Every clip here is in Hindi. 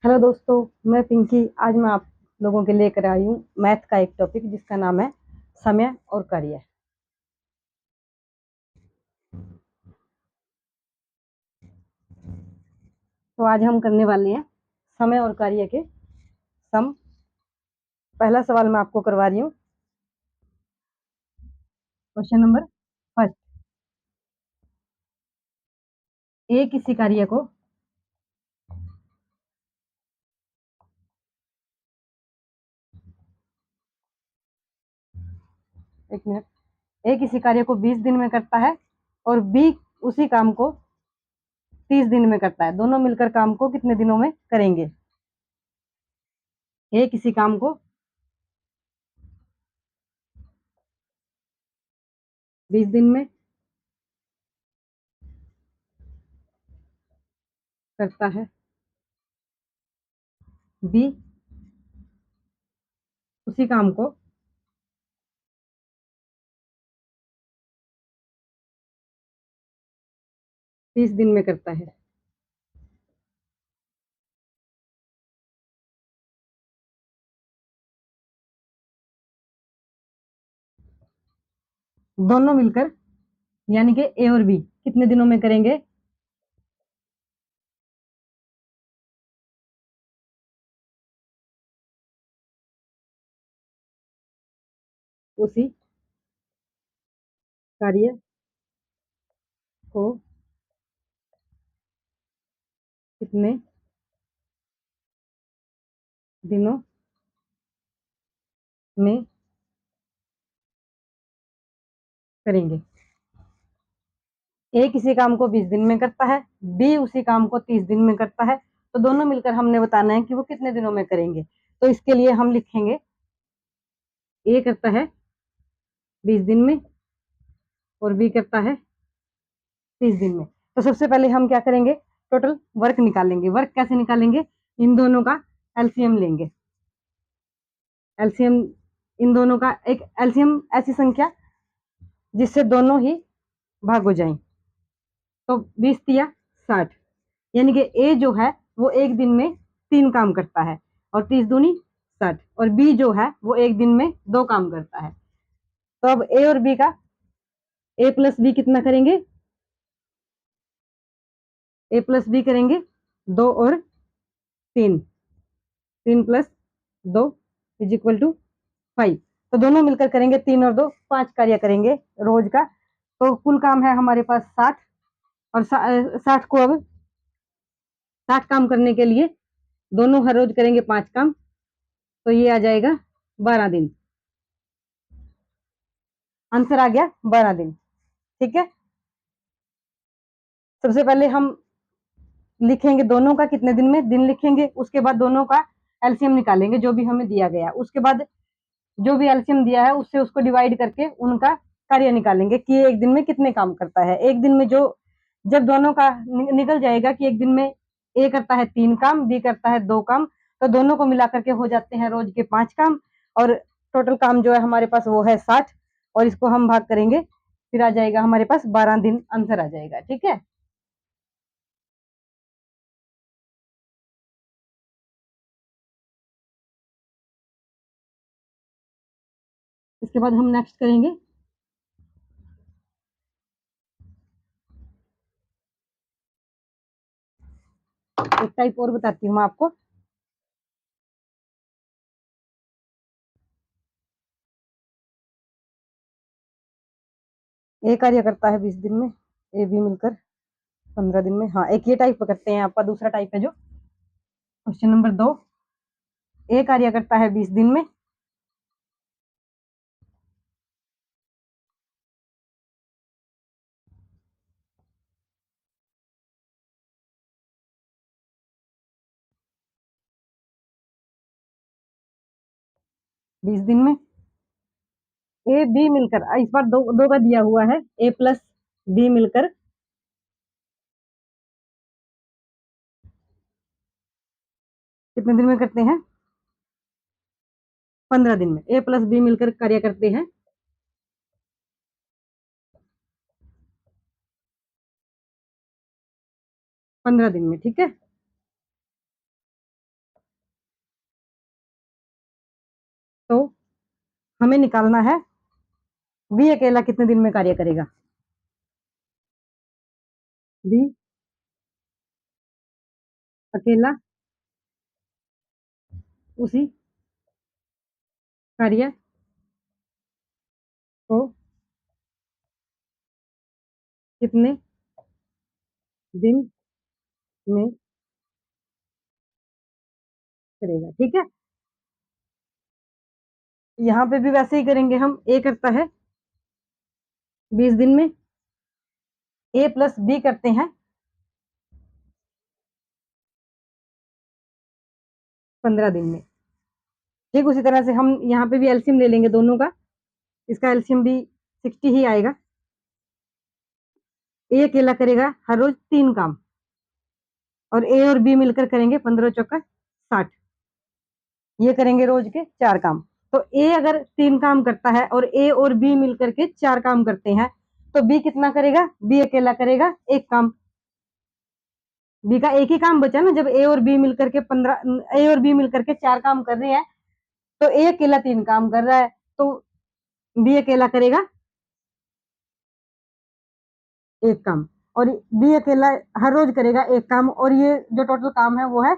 हेलो दोस्तों, मैं पिंकी। आज मैं आप लोगों के लेकर आई हूँ मैथ का एक टॉपिक जिसका नाम है समय और कार्य। तो आज हम करने वाले हैं समय और कार्य के सम। पहला सवाल मैं आपको करवा रही हूँ। Question number first. ए किसी कार्य को एक मिनट। ए किसी कार्य को 20 दिन में करता है और बी उसी काम को 30 दिन में करता है। दोनों मिलकर काम को कितने दिनों में करेंगे? ए किसी काम को 20 दिन में करता है, बी उसी काम को 30 दिन में करता है। दोनों मिलकर यानी कि ए और बी कितने दिनों में करेंगे? उसी कार्य को कितने दिनों में करेंगे? ए किसी काम को 20 दिन में करता है, बी उसी काम को 30 दिन में करता है। तो दोनों मिलकर हमने बताना है कि वो कितने दिनों में करेंगे। तो इसके लिए हम लिखेंगे ए करता है 20 दिन में और बी करता है 30 दिन में। तो सबसे पहले हम क्या करेंगे? टोटल वर्क निकालेंगे। वर्क कैसे निकालेंगे? इन दोनों का एलसीएम लेंगे। एलसीएम इन दोनों का एक एलसीएम ऐसी संख्या जिससे दोनों ही भाग हो जाएं। तो 20 तिया 60, यानी कि ए जो है वो एक दिन में 3 काम करता है और 30 दूनी 60, और बी जो है वो एक दिन में 2 काम करता है। तो अब ए और बी का ए प्लस बी कितना करेंगे? ए प्लस बी करेंगे 2 और 3। 3 + 2 इज इक्वल टू 5। तो दोनों मिलकर करेंगे 3 और 2 5 कार्य करेंगे रोज का। तो कुल काम है हमारे पास 60, और 60 को अब 60 काम करने के लिए दोनों हर रोज करेंगे 5 काम। तो ये आ जाएगा 12 दिन। आंसर आ गया 12 दिन। ठीक है। सबसे पहले हम लिखेंगे दोनों का कितने दिन में, दिन लिखेंगे। उसके बाद दोनों का एलसीएम निकालेंगे जो भी हमें दिया गया। उसके बाद जो भी एलसीएम दिया है उससे उसको डिवाइड करके उनका कार्य निकालेंगे कि एक दिन में कितने काम करता है। एक दिन में जो जब दोनों का निकल जाएगा कि एक दिन में ए करता है 3 काम, बी करता है 2 काम, तो दोनों को मिला करके हो जाते हैं रोज के 5 काम। और टोटल काम जो है हमारे पास वो है 60, और इसको हम भाग करेंगे, फिर आ जाएगा हमारे पास 12 दिन। आंसर आ जाएगा। ठीक है। इसके बाद हम नेक्स्ट करेंगे एक टाइप और बताती हूँ मैं आपको। ए कार्य करता है 20 दिन में, ए बी मिलकर 15 दिन में। हाँ, एक ये टाइप करते हैं। आपका दूसरा टाइप है जो क्वेश्चन नंबर 2। ए कार्य करता है 20 दिन में, 20 दिन में ए बी मिलकर, इस बार दो दो का दिया हुआ है, ए प्लस बी मिलकर कितने दिन में करते हैं? 15 दिन में। ए प्लस बी मिलकर कार्य करते हैं 15 दिन में। ठीक है। हमें निकालना है बी अकेला कितने दिन में कार्य करेगा। बी अकेला उसी कार्य को कितने दिन में करेगा। ठीक है, यहाँ पे भी वैसे ही करेंगे हम। ए करता है 20 दिन में, ए प्लस बी करते हैं 15 दिन में। ठीक उसी तरह से हम यहाँ पे भी एलसीएम ले लेंगे दोनों का। इसका एलसीएम भी 60 ही आएगा। ए अकेला करेगा हर रोज 3 काम, और ए और बी मिलकर करेंगे 15 चौका 60। ये करेंगे रोज के 4 काम। तो ए अगर 3 काम करता है और ए और बी मिलकर के 4 काम करते हैं, तो बी कितना करेगा। बी अकेला करेगा 1 काम। बी का एक ही काम बचा ना, जब ए और बी मिलकर के 15, ए और बी मिलकर के 4 काम कर रहे हैं, तो ए अकेला 3 काम कर रहा है, तो बी अकेला करेगा 1 काम, और बी अकेला हर रोज करेगा 1 काम, और ये जो टोटल काम है वो है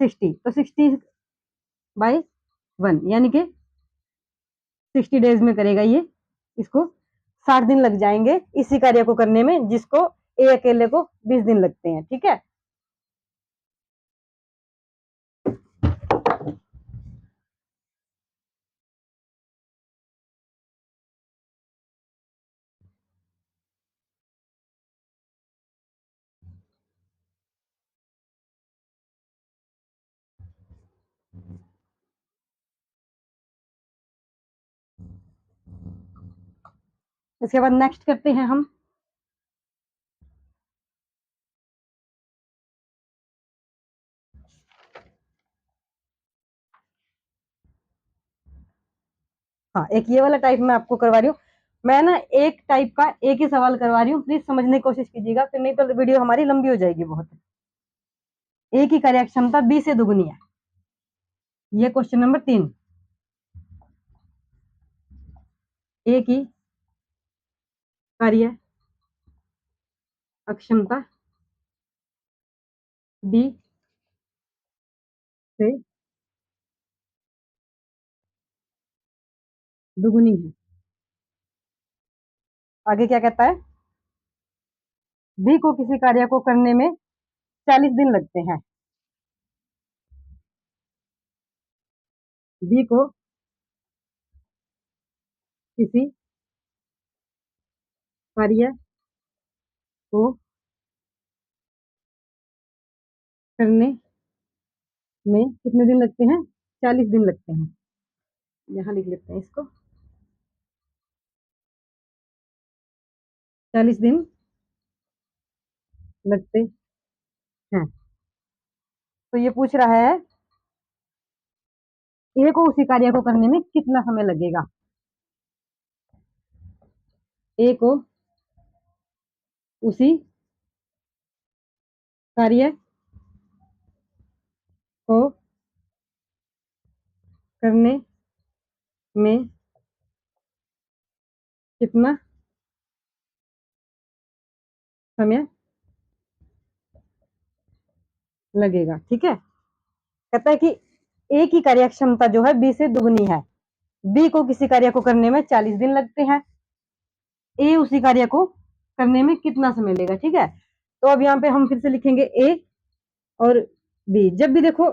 60। तो 60/1 यानी कि 60 डेज में करेगा ये। इसको 60 दिन लग जाएंगे इसी कार्य को करने में, जिसको ए अकेले को 20 दिन लगते हैं। ठीक है, इसके बाद नेक्स्ट करते हैं हम। हाँ, एक ये वाला टाइप मैं आपको करवा रही हूँ। मैं ना एक टाइप का एक ही सवाल करवा रही हूँ, प्लीज समझने की कोशिश कीजिएगा, फिर नहीं तो वीडियो हमारी लंबी हो जाएगी बहुत। ए की कार्य क्षमता बी से दुगनी है। ये क्वेश्चन नंबर 3। ए की कार्य अक्षमता बी से दुगनी है। आगे क्या कहता है। बी को किसी कार्य को करने में 40 दिन लगते हैं। बी को किसी कार्य को करने में कितने दिन लगते हैं। 40 दिन लगते हैं। यहाँ लिख लेते हैं इसको। 40 दिन लगते हैं। तो ये पूछ रहा है ए को उसी कार्य को करने में कितना समय लगेगा। ए को उसी कार्य को करने में कितना समय लगेगा। ठीक है, कहता है कि ए की कार्य क्षमता जो है बी से दुगनी है। बी को किसी कार्य को करने में 40 दिन लगते हैं। ए उसी कार्य को करने में कितना समय लेगा। ठीक है, तो अब यहाँ पे हम फिर से लिखेंगे ए और बी। जब भी देखो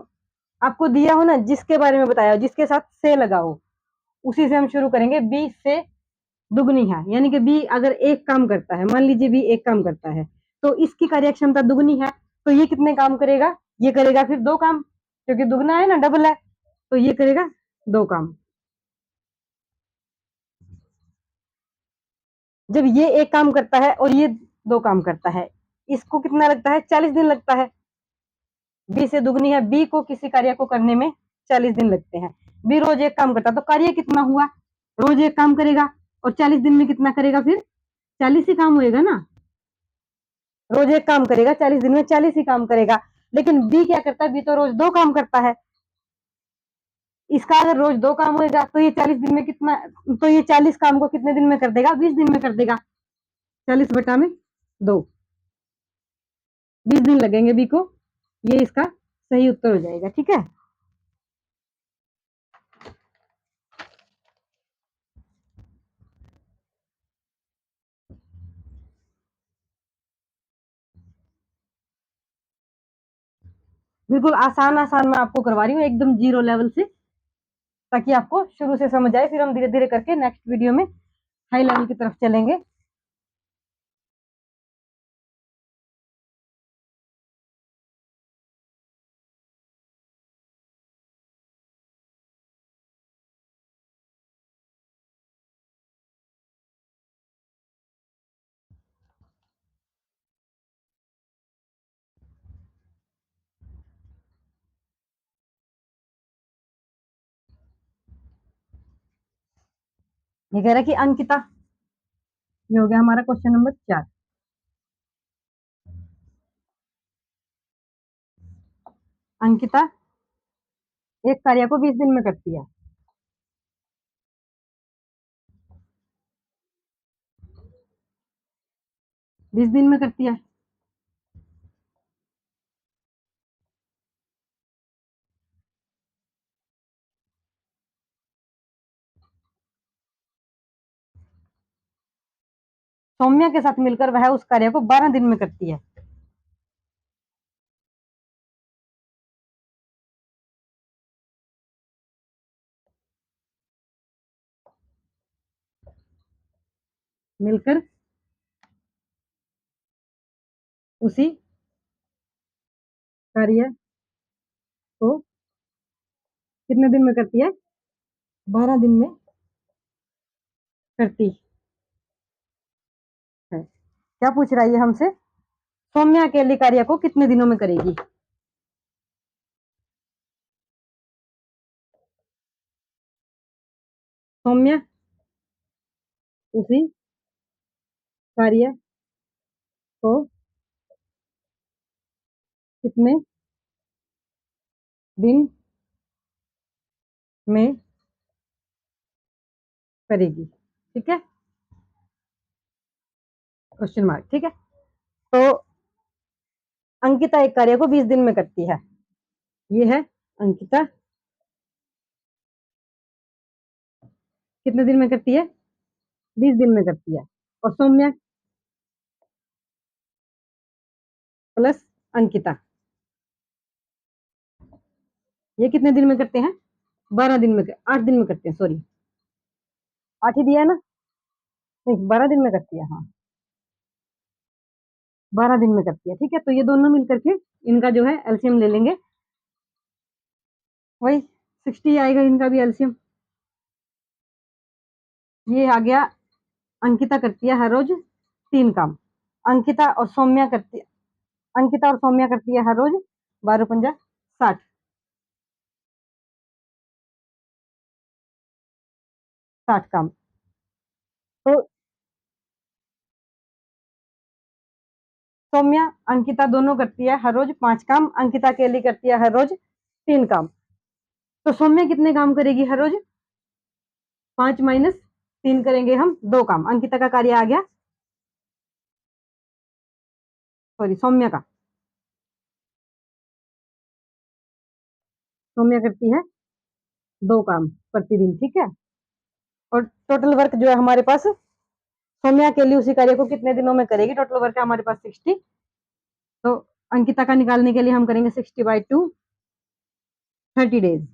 आपको दिया हो ना, जिसके बारे में बताया हो, जिसके साथ से लगा हो, उसी से हम शुरू करेंगे। बी से दुगनी है, यानी कि बी अगर 1 काम करता है, मान लीजिए बी 1 काम करता है, तो इसकी कार्य क्षमता दुगनी है, तो ये कितने काम करेगा। ये करेगा फिर 2 काम, क्योंकि दुगना है ना, डबल है, तो ये करेगा 2 काम। जब ये 1 काम करता है और ये 2 काम करता है, इसको कितना लगता है। 40 दिन लगता है। बी से दुगनी है, बी को किसी कार्य को करने में 40 दिन लगते हैं। बी रोज 1 काम करता है, तो कार्य कितना हुआ। रोज 1 काम करेगा और 40 दिन में कितना करेगा, फिर 40 ही काम होएगा ना। रोज 1 काम करेगा, 40 दिन में 40 ही काम करेगा। लेकिन बी क्या करता है, बी तो रोज 2 काम करता है। इसका अगर रोज 2 काम होएगा तो ये 40 दिन में कितना, तो ये 40 काम को कितने दिन में कर देगा? 20 दिन में कर देगा। 40 बटा में 2, 20 दिन लगेंगे बी को। ये इसका सही उत्तर हो जाएगा। ठीक है, बिल्कुल आसान आसान मैं आपको करवा रही हूँ, एकदम जीरो लेवल से, ताकि आपको शुरू से समझ आए। फिर हम धीरे धीरे करके नेक्स्ट वीडियो में हाई लेवल की तरफ चलेंगे। ये कह रहा है कि अंकिता, ये हो गया हमारा क्वेश्चन नंबर 4। अंकिता एक कार्य को 20 दिन में करती है। 20 दिन में करती है। सौम्या के साथ मिलकर वह उस कार्य को 12 दिन में करती है। मिलकर उसी कार्य को कितने दिन में करती है? 12 दिन में करती है। क्या पूछ रहा है ये हमसे? सौम्या अकेली कार्य को कितने दिनों में करेगी? सौम्या उसी कार्य को कितने दिन में करेगी? ठीक है, क्वेश्चन मार्क। ठीक है, तो अंकिता एक कार्य को 20 दिन में करती है। ये है अंकिता कितने दिन में करती है? 20 दिन में करती है। और सौम्या प्लस अंकिता, ये कितने दिन में करते हैं? 12 दिन में, 8 दिन में करते हैं, सॉरी 8 ही दिया है ना, नहीं 12 दिन में करती है। हाँ, 12 दिन में करती है। ठीक है, तो ये दोनों मिलकर के इनका जो है एलसीएम ले लेंगे, वही 60 आएगा इनका भी एलसीएम। ये आ गया, अंकिता करती है हर रोज 3 काम। अंकिता और सौम्या करती अंकिता और सौम्या करती है हर रोज 12 पंजा 60, 60 काम। तो सौम्या अंकिता दोनों करती है हर रोज 5 काम, अंकिता अकेली करती है हर रोज 3 काम। तो सौम्या कितने काम करेगी हर रोज? 5 माइनस 3 करेंगे हम, 2 काम। अंकिता का कार्य आ गया, सॉरी सौम्या का, सौम्या करती है 2 काम प्रतिदिन। ठीक है, और टोटल वर्क जो है हमारे पास, सौम्या के लिए उसी कार्य को कितने दिनों में करेगी? टोटल वर्क है हमारे पास 60, तो अंकिता का निकालने के लिए हम करेंगे 60/2, 30 डेज।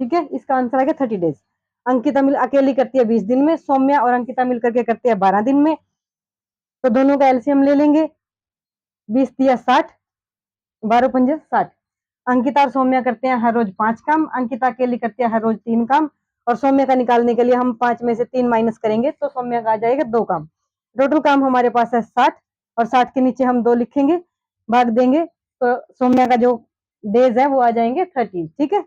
ठीक है, इसका आंसर आ गया 30 डेज। अंकिता मिल अकेली करती है 20 दिन में, सौम्या और अंकिता मिलकर के करती है 12 दिन में। तो दोनों का एलसीएम ले लेंगे, 20 × 60, 12 × 5 = 60। अंकिता और सौम्या करते हैं हर रोज 5 काम, अंकिता अकेली करती है हर रोज 3 काम, और सौम्या का निकालने के लिए हम 5 में से 3 माइनस करेंगे, तो सौम्या का आ जाएगा 2 काम। टोटल काम हमारे पास है 60, और 60 के नीचे हम 2 लिखेंगे, भाग देंगे, तो सौम्या का जो डेज है वो आ जाएंगे 30। ठीक है,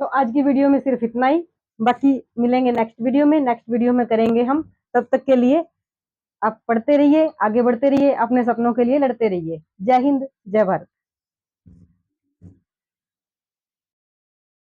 तो आज की वीडियो में सिर्फ इतना ही। बाकी मिलेंगे नेक्स्ट वीडियो में। नेक्स्ट वीडियो में करेंगे हम। तब तक के लिए आप पढ़ते रहिए, आगे बढ़ते रहिए, अपने सपनों के लिए लड़ते रहिए। जय हिंद, जय भारत।